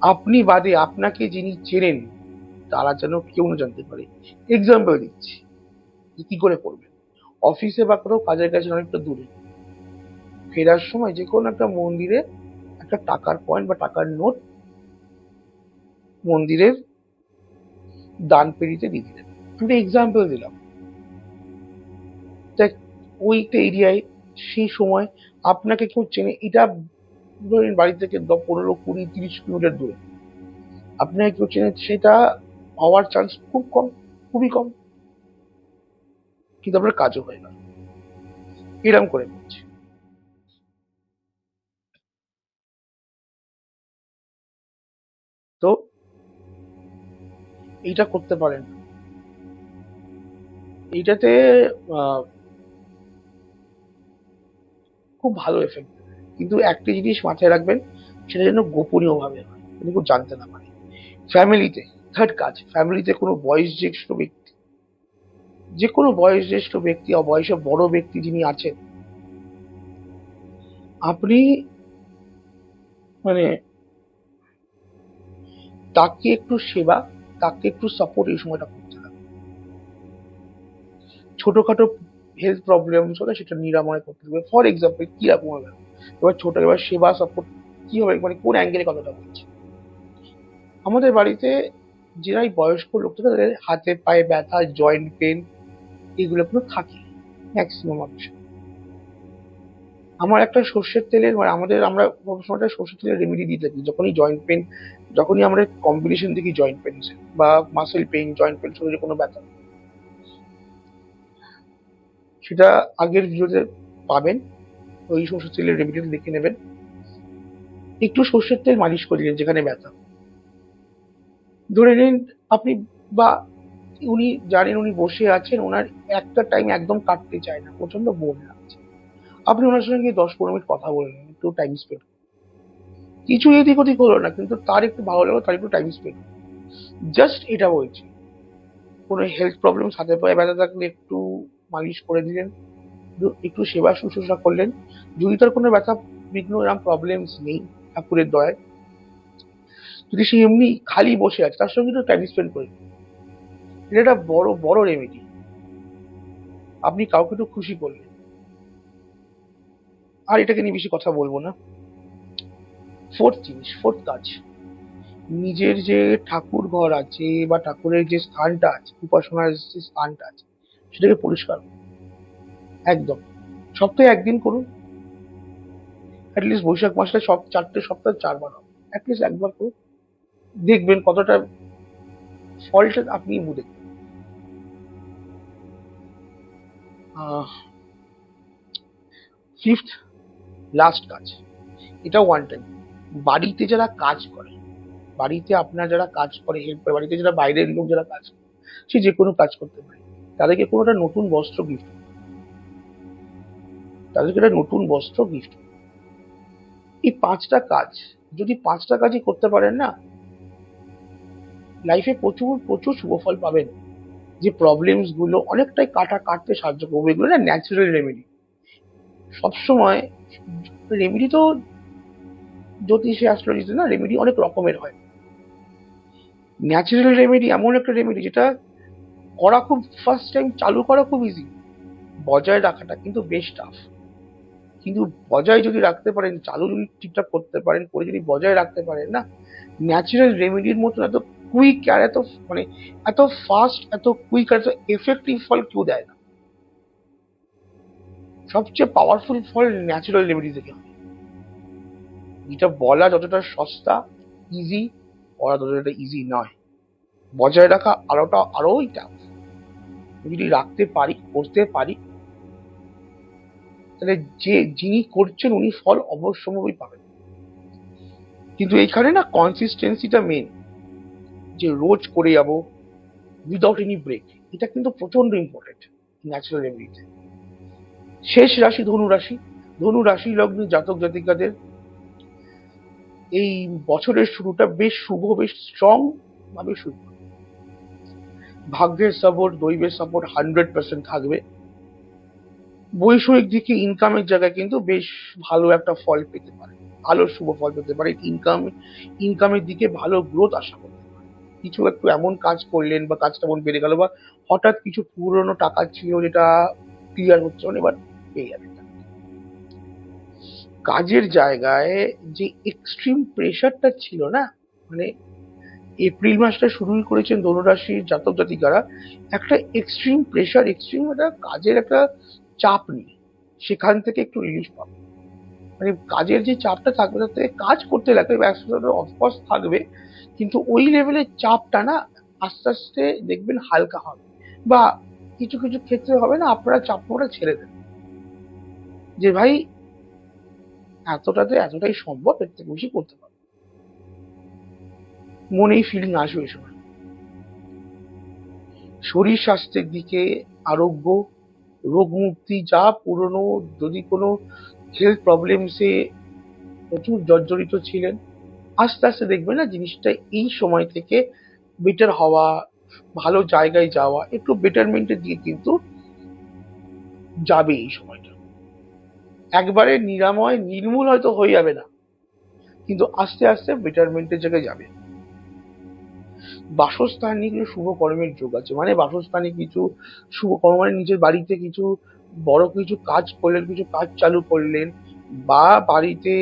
আপনি বাদে আপনাকে যিনি চেনেন তারা যেন কেউ না জানতে পারে। এক্সাম্পল দিচ্ছি, কি করে করবেন। অফিসে বা কোনো কাজের কাছে অনেকটা দূরে, ফেরার সময় যে কোনো একটা মন্দিরে একটা টাকার কয়েন বা টাকার নোট মন্দিরের দান পেরিতে দিয়ে দিলেন। একটা এক্সাম্পল দিলাম। দেখ, ওইটা এরিয়ায় সেই সময় আপনাকে কেউ চেনে, এটা ধরেন বাড়ি থেকে 15, 20, 30 কিলোমিটার দূরে আপনাকে কেউ চেনে, সেটা হওয়ার চান্স খুব কম, খুবই কম, কিন্তু আপনার কাজও হয় না। এরম করে বলছি। তো এইটা করতে পারেন, এইটাতে আহ, খুব ভালো এফেক্ট। কিন্তু একটা জিনিস মাথায় রাখবেন, সেটা যেন গোপনীয় ভাবে হয়, যেন কেউ জানতে না পারে। ফ্যামিলিতে, থার্ড কাজ, ফ্যামিলিতে কোনো বয়স জ্যেষ্ঠ ব্যক্তি, যে কোনো বয়স জ্যেষ্ঠ ব্যক্তি বা বয়সে বড় ব্যক্তি যিনি আছেন, আপনি মানে তাকে একটু সেবা, তাকে একটু সাপোর্ট এই সময়টা করতে হবে। ছোটখাটো হেলথ প্রবলেম হলে সেটা নিরাময় করতে হবে। ফর এক্সাম্পল কিরকম হবে, এবার সেবা সাপোর্ট কি হবে, মানে কোন অ্যাঙ্গেলে কথাটা বলছি। আমাদের বাড়িতে যারাই বয়স্ক লোক থাকে, তাদের হাতে পায়ে ব্যথা, জয়েন্ট পেন, এগুলো কিন্তু থাকে ম্যাক্সিমাম মানুষ। আমার একটা সর্ষের তেলের, মানে আমরা সবসময় একটা সর্ষের তেলের রেমেডি দিয়ে থাকি যখনই জয়েন্ট পেন, যখনই আমরা কম্বিনেশন দেখি জয়েন্ট পেন বা মাসেল পেন, জয়েন্ট পেন, শরীরে কোনো ব্যথা, সেটা আগের ভিডিওতে পাবেন। ওই সর্ষের তেলের রেমেডিটা দেখে নেবেন। একটু সর্ষের তেল মালিশ করে দিলেন যেখানে ব্যথা, ধরে নিন আপনি বা উনি জানেন উনি বসে আছেন, ওনার একটা টাইম একদম কাটতে চায় না, প্রচন্ড বোর লাগছে, আপনি ওনার সঙ্গে গিয়ে 10-15 মিনিট কথা বলে নিন, একটু টাইম স্পেন্ড, কিছু এদিক ওদিক হলো না, কিন্তু তার একটু ভালো লাগলো, তার একটু টাইম স্পেন্ড, জাস্ট এটা বলছি। কোনো হেলথ প্রবলেম, হাতে পায়ে ব্যথা থাকলে একটু মালিশ করে দিলেন, একটু সেবা শুশ্রূষা করলেন, যদি তার কোনো ব্যথা বিঘ্ন এরকম প্রবলেমস নেই ঠাকুরের দয়ায়, যদি সে এমনি খালি বসে আছে তার সঙ্গে একটু টাইম স্পেন্ড করে দিন। এটা একটা বড় বড় রেমেডি, আপনি কাউকে একটু খুশি করলেন। আর এটাকে নিয়ে বেশি কথা বলবো না। ফোর্থ কাজ, নিজের যে ঠাকুর ঘর আছে বা ঠাকুরের যে স্থানটা আছে, উপাসনার যে স্থানটা আছে, সেটাকে পরিষ্কার করুন। একদম সপ্তাহে একদিন করুন, অ্যাটলিস্ট বৈশাখ মাসটা সব 4টে সপ্তাহ 4বার হবে, অ্যাটলিস্ট একবার করুন, দেখবেন কতটা ফলটা আপনি বুঝে। ফিফথ লাস্ট কাজ, এটা ওয়ান টাইম, বাড়িতে যারা কাজ করে, বাড়িতে আপনার যারা কাজ করে হেল্প করে, বাড়িতে যারা বাইরের লোক যারা কাজ করে, সে যে কোনো কাজ করতে পারে, তাদেরকে কোনো একটা নতুন বস্ত্র গিফট, তাদেরকে একটা নতুন বস্ত্র গিফট। এই 5টা কাজ, যদি 5টা কাজই করতে পারেন না, লাইফে প্রচুর প্রচুর শুভ ফল পাবেন। যে প্রবলেমস গুলো অনেকটাই কাটতে সাহায্য করবে, এগুলো না ন্যাচারাল রেমেডি। সবসময় রেমেডি তো জ্যোতিষে অ্যাস্ট্রোলজিতে না রেমেডি অনেক রকমের হয়। ন্যাচারাল রেমেডি এমন একটা রেমেডি যেটা করা খুব, ফার্স্ট টাইম চালু করা খুব ইজি, বজায় রাখাটা কিন্তু বেশ টাফ। কিন্তু বজায় যদি রাখতে পারেন, চালু যদি ঠিকঠাক করতে পারেন, করে যদি বজায় রাখতে পারেন না, ন্যাচারাল রেমেডির মতন এত কুইক আর এত মানে এত ফাস্ট, এত কুইক আর এত এফেক্টিভ ফল কেউ দেয় না। সবচেয়ে পাওয়ারফুল ফল ন্যাচারাল রেমেডি থেকে হয়। যেটা বলা যতটা সস্তা, ইজি, করা ততটা ইজি নয়, বজায় রাখা আরোই টাফ। যদি রাখতে পারি, করতে পারি, তাহলে যিনি করছেন উনি ফল অবশ্যই পাবেন। কিন্তু এখানে না কনসিস্টেন্সিটা মেন, যে রোজ করে যাব উইদাউট এনি ব্রেক, এটা কিন্তু প্রচন্ড ইম্পর্টেন্ট ন্যাচারাল রেমেডিতে। শেষ রাশি ধনু রাশি, ধনু রাশি লগ্নে জাতক জাতিকাদের এই বছরের শুরুটা বেশ শুভ, বেশ স্ট্রং ভাবে শুরু। ভাগ্যের সাপোর্ট, দৈবের সাপোর্ট 100% থাকবে। বৈষয়িক দিকে ইনকামের জায়গায় কিন্তু বেশ ভালো একটা ফল পেতে পারে, ভালো শুভ ফল পেতে পারে। ইনকামের দিকে ভালো গ্রোথ আশা করতে পারে। কিছু একটু এমন কাজ করলেন বা কাজটা মন বেড়ে গেল, বা হঠাৎ কিছু পুরনো টাকা ছিল যেটা ক্লিয়ার হচ্ছে না, এবার পেয়ে যাবে। কাজের জায়গায় যে এক্সট্রিম প্রেশারটা ছিল না, মানে এপ্রিল মাসটা শুরু করেছেন ধনুরাশির জাতক জাতিকারা একটা এক্সট্রিম প্রেশার, এক্সট্রিম একটা কাজের একটা চাপ নিয়ে, সেখান থেকে একটু রিলিফ পাবে। মানে কাজের যে চাপটা থাকবে তাতে কাজ করতে লাগবে, ব্যস্ততা অফকোর্স থাকবে, কিন্তু ওই লেভেলের চাপটা না আস্তে আস্তে দেখবেন হালকা হবে। বা কিছু কিছু ক্ষেত্রে হবে না, আপনারা চাপটা ছেড়ে দেন, যে ভাই এতটাতে এতটাই সম্ভব, এর থেকে বেশি করতে পারবো, মনেই ফিলিং আসবে এই সময়। শরীর স্বাস্থ্যের দিকে, আরোগ্য, রোগ মুক্তি, যা পুরনো, যদি কোনো হেলথ প্রবলেমসে প্রচুর জর্জরিত ছিলেন, আস্তে আস্তে দেখবেন না জিনিসটা এই সময় থেকে বেটার হওয়া, ভালো জায়গায় যাওয়া, একটু বেটারমেন্টের দিকে কিন্তু যাবে এই সময়টা। একবারে নিরাময় নির্মূল হয়তো হয়ে যাবে না, কিন্তু আস্তে আস্তে বেটারমেন্টের জায়গায় যাবে। বাসস্থান নিয়ে কিছু শুভ কর্মের যোগ আছে, মানে বাসস্থানে কিছু শুভ কর্ম, মানে নিজের বাড়িতে কিছু বড় কিছু কাজ করলেন, কিছু কাজ চালু করলেন, বা বাড়িতে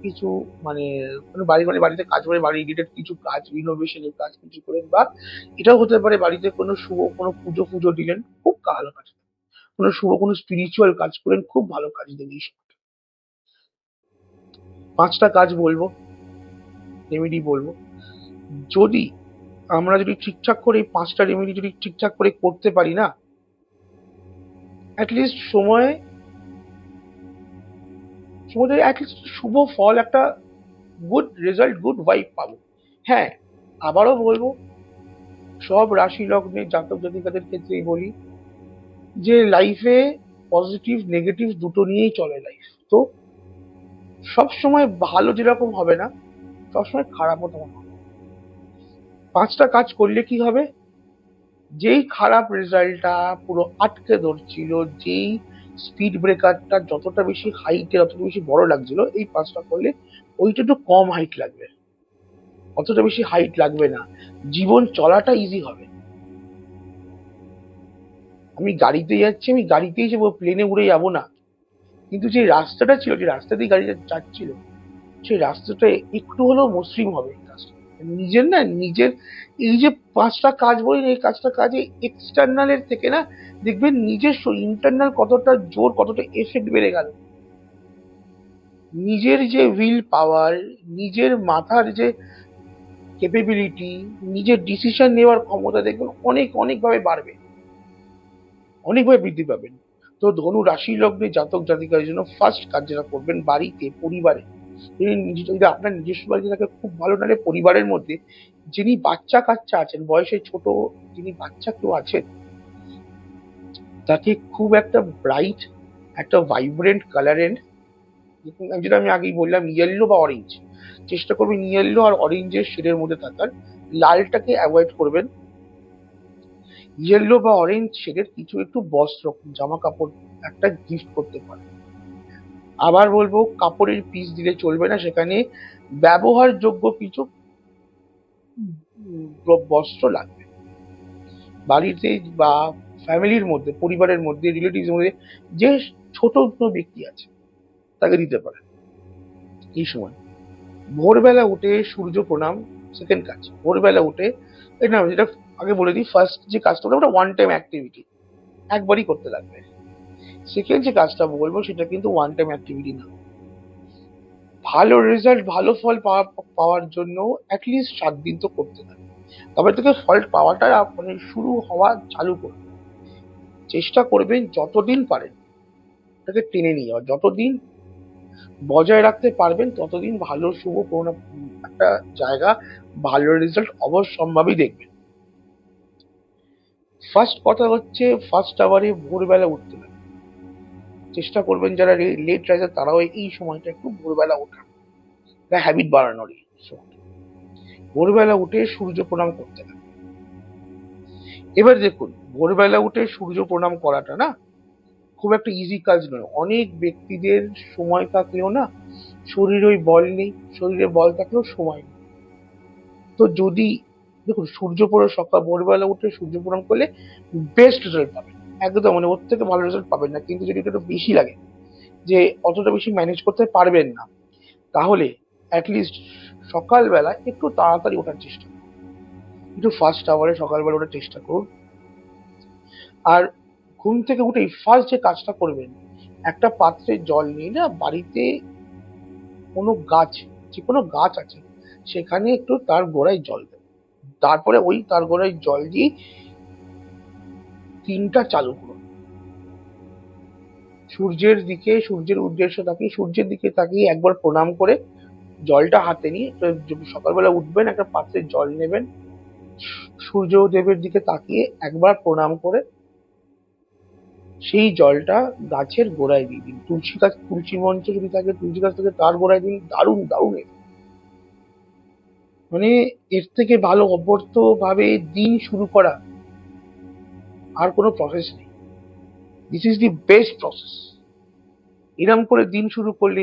কিছু মানে বাড়িতে কাজ করে বাড়ি রিলেটেড কিছু কাজ, রিনোভেশনের কাজ কিছু করেন, বা এটাও হতে পারে বাড়িতে কোনো শুভ কোনো পুজো ফুজো দিলেন, খুব ভালো কাজ। কোনো শুভ কোনো স্পিরিচুয়াল কাজ করেন, খুব ভালো কাজ দেবে এই সময়টা। 5টা কাজ বলবো, রেমেডি বলবো, যদি আমরা যদি ঠিকঠাক করে এই 5টা রেমেডি যদি ঠিকঠাক করে করতে পারি না, অ্যাটলিস্ট সময় অ্যাটলিস্ট শুভ ফল, একটা গুড রেজাল্ট, গুড ভাইব পাবো। হ্যাঁ, আবারও বলবো, সব রাশি লগ্নের জাতক জাতিকাদের ক্ষেত্রেই বলি যে লাইফে পজিটিভ নেগেটিভ দুটো নিয়েই চলে লাইফ। তো সব সময় ভালো যেরকম হবে না, সবসময় খারাপও তেমন হবে না। পাঁচটা কাজ করলে কি হবে, যেই খারাপ রেজাল্টটা পুরো আটকে ধরছিল, যেই স্পিড ব্রেকারটা যতটা বেশি হাইটে যতটা বেশি বড় লাগছিল, এই পাঁচটা করলে ওইটা একটু কম হাইট লাগবে, অতটা বেশি হাইট লাগবে না, জীবন চলাটা ইজি হবে। আমি গাড়িতে যাচ্ছি, আমি গাড়িতেই যাবো, প্লেনে উড়ে যাবো না, কিন্তু যে রাস্তাটা ছিল, যে রাস্তা দিয়ে গাড়িটা যাচ্ছিল, সেই রাস্তাটা একটু হলেও মসৃণ হবে। নিজের না, নিজের এই যে পাঁচটা কাজ বলি না, এই কাজটা কাজে এক্সটার্নাল এর থেকে না, দেখবেন নিজস্ব ইন্টারনাল কতটা জোর, কতটা এফেক্ট বেড়ে গেল। নিজের যে উইল পাওয়ার, নিজের মাথার যে ক্যাপাবিলিটি, নিজের ডিসিশন নেওয়ার ক্ষমতা দেখবেন অনেক অনেক ভাবে বাড়বে, অনেকভাবে বৃদ্ধি পাবেন। তো ধনু রাশি লগ্নে জাতক জাতিকার জন্য ফার্স্ট কাজ যেটা করবেন, বাড়িতে পরিবারে, যদি আপনার নিজস্ব বাড়িতে থাকে খুব ভালো, নাহলে পরিবারের মধ্যে যিনি বাচ্চা কাচ্চা আছেন, বয়সে ছোট যিনি বাচ্চা কেউ আছেন, তাকে খুব একটা ব্রাইট, একটা ভাইব্রেন্ট কালারের, যেটা আমি আগেই বললাম, ইয়েলো বা অরেঞ্জ, চেষ্টা করবেন ইয়েলো আর অরেঞ্জের শেডের মধ্যে থাকার। লালটাকে অ্যাভয়েড করবেন। ইয়েলো বা অরেঞ্জ শেডের কিছু একটু বস্ত্র, জামা কাপড় একটা গিফট করতে পারেন। আবার বলবো, কাপড়ের পিস দিলে চলবে না, সেখানে ব্যবহারযোগ্য কিছু বস্ত্র লাগবে। বাড়িতে বা ফ্যামিলির মধ্যে, পরিবারের মধ্যে, রিলেটিভস মধ্যে যে ছোট কোনো ব্যক্তি আছে, তাকে দিতে পারে এই সময়। ভোরবেলা উঠে সূর্য প্রণাম, সেকেন্ড কাজ। ভোরবেলা উঠে, এটা যেটা আগে বলে দিই, ফার্স্ট যে কাজটা ওটা ওয়ান টাইম অ্যাক্টিভিটি, একবারই করতে লাগবে। সেকেন্ড যে কাজটা বলবো সেটা কিন্তু ওয়ান টাইম অ্যাক্টিভিটি না, ভালো রেজাল্ট, ভালো ফল পাওয়ার জন্য অ্যাটলিস্ট 7 দিন তো করতে লাগবে। তবে থেকে ফল পাওয়াটা মানে শুরু হওয়া চালু করবে। চেষ্টা করবেন যতদিন পারেন তাকে টেনে নিয়ে যাওয়ার, যতদিন বজায় রাখতে পারবেন ততদিন ভালো শুভ কোনো একটা জায়গা, ভালো রেজাল্ট অবশ্যম্ভাবী দেখবেন। ফার্স্ট কথা হচ্ছে, ফার্স্ট আওয়ারে ভোরবেলা উঠতে হবে। চেষ্টা করবেন যারা লেট রাইজার তারাও এই সময়টা একটু ভোরবেলা ওঠা, হ্যাবিট বাড়ানোর সময়। ভোরবেলা উঠে সূর্য প্রণাম করতে হবে। এবার দেখুন, ভোরবেলা উঠে সূর্য প্রণাম করাটা না খুব একটা ইজি কাজ নয়। অনেক ব্যক্তিদের সময় থাকলেও না, শরীরে ওই বল নেই, শরীরে বল থাকলেও সময় নেই। তো যদি দেখুন, সূর্য পড়ে সকাল ভোরবেলা উঠে সূর্য প্রণাম করলে বেস্ট রেজাল্ট পাবেন, একদম মানে ওর থেকে ভালো রেজাল্ট পাবেন না। কিন্তু যদি একটু বেশি লাগে, যে অতটা বেশি ম্যানেজ করতে পারবেন না, তাহলে অ্যাটলিস্ট সকালবেলা একটু তাড়াতাড়ি ওঠার চেষ্টা করুন, একটু ফার্স্ট আওয়ারে সকালবেলা ওঠার চেষ্টা করুন। আর ঘুম থেকে উঠেই ফার্স্ট যে কাজটা করবেন, একটা পাত্রে জল নিয়ে না, বাড়িতে কোনো গাছ, যে কোনো গাছ আছে সেখানে একটু তার গোড়ায় জল দেবেন। তারপরে ওই তার গোড়ায় জল দিয়ে 3টা চালু করুন। সূর্যের দিকে, সূর্যের উদ্দেশ্য তাকিয়ে, সূর্যের দিকে তাকিয়ে একবার প্রণাম করে জলটা হাতে নিয়ে, সকালবেলা উঠবেন, একটা পাত্রে জল নেবেন, সূর্যদেবের দিকে তাকিয়ে একবার প্রণাম করে সেই জলটা গাছের গোড়ায় দিয়ে দিন। তুলসী গাছ, তুলসী মঞ্চ যদি থাকে তুলসী গাছ থেকে তার গোড়ায় দিন। দারুণ দারুণ মানে এর থেকে ভালো অব্যর্থ ভাবে দিন শুরু করা আর কোনো প্রসেস নেই। This is the best process. এরম করে দিন শুরু করলে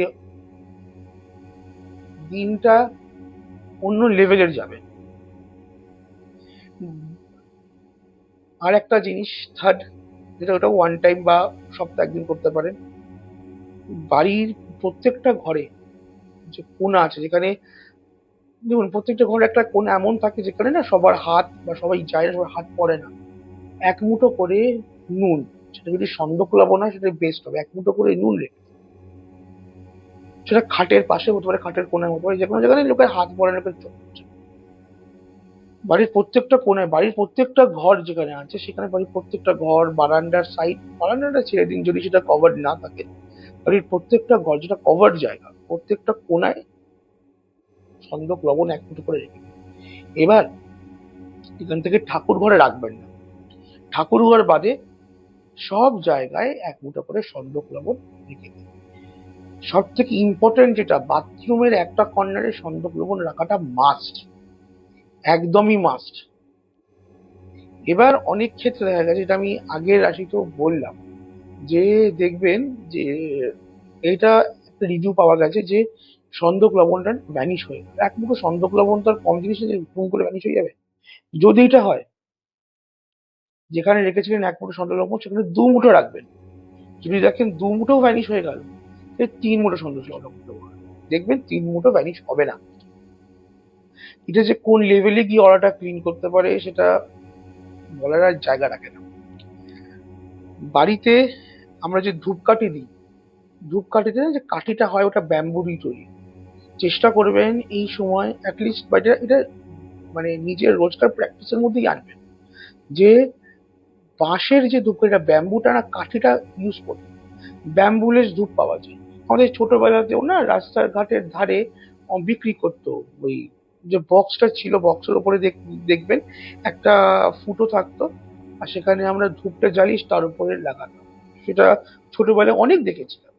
দিনটা অন্য লেভেলের যাবে। আর একটা জিনিস, থার্ড, যেটা ওটা ওয়ান টাইম বা সপ্তাহে একদিন করতে পারেন। বাড়ির প্রত্যেকটা ঘরে যে কোণা আছে, যেখানে দেখুন প্রত্যেকটা ঘরে একটা কোণা এমন থাকে যেখানে না সবার হাত, বা সবাই যায় না, সবার হাত পড়ে না, এক মুঠো করে নুন, সেটা যদি সন্দক লবণ হয় সেটা বেস্ট হবে, এক মুঠো করে নুন রেখে, সেটা খাটের পাশে হতে পারে, খাটের কোণায় হতে পারে, যে কোনো জায়গায় লোকের হাত পড়ে না, লোকের চোখ পড়ে। বাড়ির প্রত্যেকটা কোণায়, বাড়ির প্রত্যেকটা ঘর যেখানে আছে সেখানে, বাড়ির প্রত্যেকটা ঘর, বারান্দার সাইড, বারান্দাটা ছেড়ে দিন যদি সেটা কভার্ড না থাকে, বাড়ির প্রত্যেকটা ঘর যেটা কভার্ড জায়গা, প্রত্যেকটা কোণায় সন্দক লবণ এক মুঠো করে রেখে দিন। এবার এখান থেকে ঠাকুর ঘরে রাখবেন না। ঠাকুর ঘর বাদে সব জায়গায় এক মুঠো করে সন্দক লবণ রেখে দিন। সব থেকে ইম্পর্টেন্ট যেটা, বাথরুমের একটা কর্নারে সন্দক লবণ রাখাটা মাস্ট, একদমই মাস্ট। এবার অনেক ক্ষেত্রে দেখা গেছে, যেটা আমি আগের রাশিতেও বললাম, যে দেখবেন যে এটা একটা রিভিউ পাওয়া গেছে যে সন্দক লবণটা ভ্যানিশ হয়ে গেল। এক মুঠো সন্দক লবণ তো আর কম জিনিস না যে হুম করে ভ্যানিশ হয়ে যাবে। যদি এটা হয়, যেখানে রেখেছিলেন এক মুঠো সন্দক লবণ সেখানে 2 মুঠো রাখবেন। যদি দেখেন 2 মুঠো ভ্যানিশ হয়ে গেল, 3 মুঠো সন্দক লবণ দেবো। দেখবেন 3 মুঠো ভ্যানিশ হবে না। এটা যে কোন লেভেলে গিয়ে অরাটা ক্লিন করতে পারে সেটা বলার আর জায়গা রাখে না। বাড়িতে আমরা যে ধূপকাঠি দিই, ধূপকাঠিতে যে কাঠিটা হয় ওটা ব্যাম্বুরই তৈরি। চেষ্টা করবেন এই সময় অ্যাটলিস্ট, বা এটা মানে নিজের রোজকার প্র্যাকটিসের মধ্যেই আনবেন, যে বাঁশের যে ধূপকাঠিটা, ব্যাম্বুটা না কাঠিটা ইউজ করবেন। ব্যাম্বুলেস ধূপ পাওয়া যায়। আমাদের ছোটবেলাতেও না রাস্তার ঘাটের ধারে বিক্রি করতো। ওই যে বক্সটা ছিল, বক্সের উপরে দেখবেন একটা ফুটো থাকতো, আর সেখানে আমরা ধূপটা জ্বালিয়ে তার উপরে লাগাতাম। সেটা ছোটবেলায় অনেক দেখেছিলাম।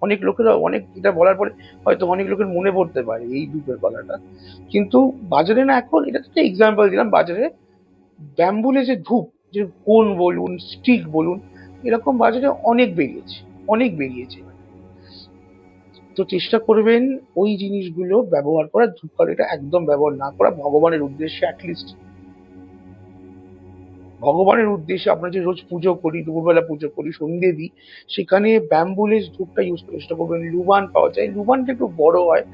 অনেক লোকেরা, অনেক এটা বলার পরে হয়তো অনেক লোকের মনে পড়তে পারে এই ধূপের কথাটা। কিন্তু বাজারে না এখন, এটা একটা এক্সাম্পল দিলাম, বাজারে ব্যাম্বুলে যে ধূপ, যে কোন বলুন স্টিক বলুন, এরকম বাজারে অনেক বেরিয়েছে, অনেক বেরিয়েছে। তো চেষ্টা করবেন ওই জিনিসগুলো ব্যবহার করার, ধূপকাঠিটা একদম ব্যবহার না করা, ভগবানের উদ্দেশ্যে অ্যাটলিস্ট। ভগবানের উদ্দেশ্যে আমরা যে রোজ পুজো করি, দুপুরবেলা পুজো করি, সন্ধে দিই, সেখানে ব্যাম্বুলেস ধূপটা ইউজ করার চেষ্টা করবেন। লুবান পাওয়া যায়, লুবানটা একটু বড় হয়,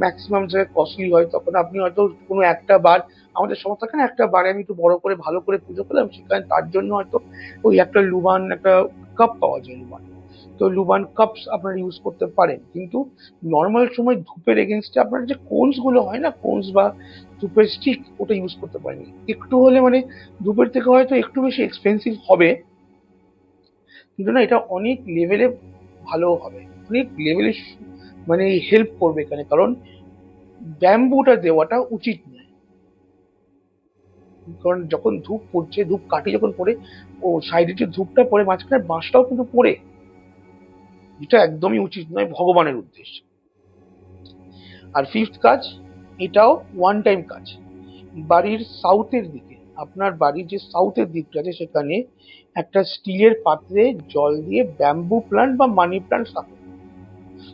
ম্যাক্সিমাম জায়গায় কস্টলি হয়। তখন আপনি হয়তো কোনো একটা বার, আমাদের সবার থাকে না, একটা বারে আমি একটু বড় করে ভালো করে পুজো করলাম, সেখানে তার জন্য হয়তো ওই একটা লুবান, একটা কাপ পাওয়া যায় লুবান। তো লুবান কাপস আপনারা ইউজ করতে পারেন। কিন্তু নর্মাল সময় ধূপের এগেনস্টে আপনার যে কোনস গুলো হয় না, কোনস বা ধূপের স্টিক, ওটা ইউজ করতে পারেন। একটু হলে মানে ধূপের থেকে হয়তো একটু বেশি এক্সপেন্সিভ হবে, কিন্তু না এটা অনেক লেভেলে ভালো হবে, অনেক লেভেলে মানে হেল্প করবে এখানে। কারণ ব্যাম্বুটা দেওয়াটা উচিত নয়। কারণ যখন ধূপ পড়ছে, ধূপ কাঠি যখন পড়ে, ও সাইডে যে ধূপটা পড়ে মাঝখানে বাঁশটাও কিন্তু পড়ে, যেটা একদমই উচিত নয় ভগবানের উদ্দেশ্যে। আর ফিফথ কাজ, এটাও ওয়ান টাইম কাজ। বাড়ির সাউথের দিকে, আপনার বাড়ির যে সাউথের দিকটা আছে, সেখানে একটা স্টিলের পাত্রে জল দিয়ে ব্যাম্বু প্লান্ট বা মানি প্লান্ট স্থাপন,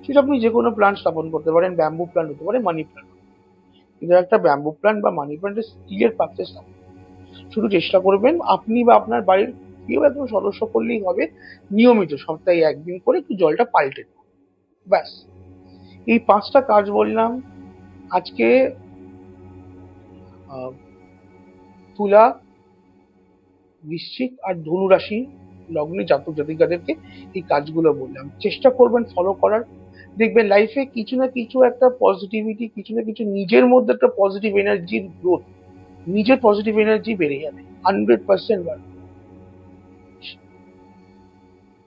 সেটা আপনি যে কোনো প্লান্ট স্থাপন করতে পারেন, ব্যাম্বু প্লান্ট হতে পারে, মানি প্লান্ট। কিন্তু একটা ব্যাম্বু প্লান্ট বা মানি প্লান্টের স্টিলের পাত্রে স্থাপন। শুধু চেষ্টা করবেন আপনি বা আপনার বাড়ির কেউ একজন সদস্য করলেই হবে, নিয়মিত সপ্তাহে একদিন করে একটু জলটা পাল্টে দেওয়া। ব্যাস, এই 5টা কাজ বললাম। আজকে আহ, তুলা, বৃশ্চিক আর ধনু রাশি লগ্নে জাতক জাতিকাদেরকে এই কাজগুলো বললাম, চেষ্টা করবেন ফলো করার। দেখবেন লাইফে কিছু না কিছু একটা পজিটিভিটি, কিছু না কিছু নিজের মধ্যে একটা পজিটিভ এনার্জির গ্রোথ, নিজের পজিটিভ এনার্জি বেড়ে যাবে, 100% বাড়বে।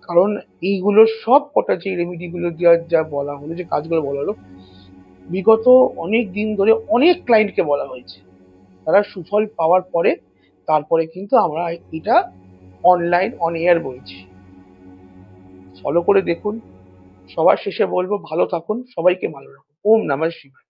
কারণ এইগুলো সব কটা যে রেমিডি গুলো দেওয়ার যা বলা হলো, যে কাজগুলো বলা হলো, বিগত অনেক দিন ধরে অনেক ক্লায়েন্টকে বলা হয়েছে, তারা সুফল পাওয়ার পরে তারপরে কিন্তু আমরা এটা অনলাইন অন এয়ার বলছি। ফলো করে দেখুন। সবার শেষে বলবো, ভালো থাকুন, সবাইকে ভালো রাখুন। ওম নমঃ শিবায়।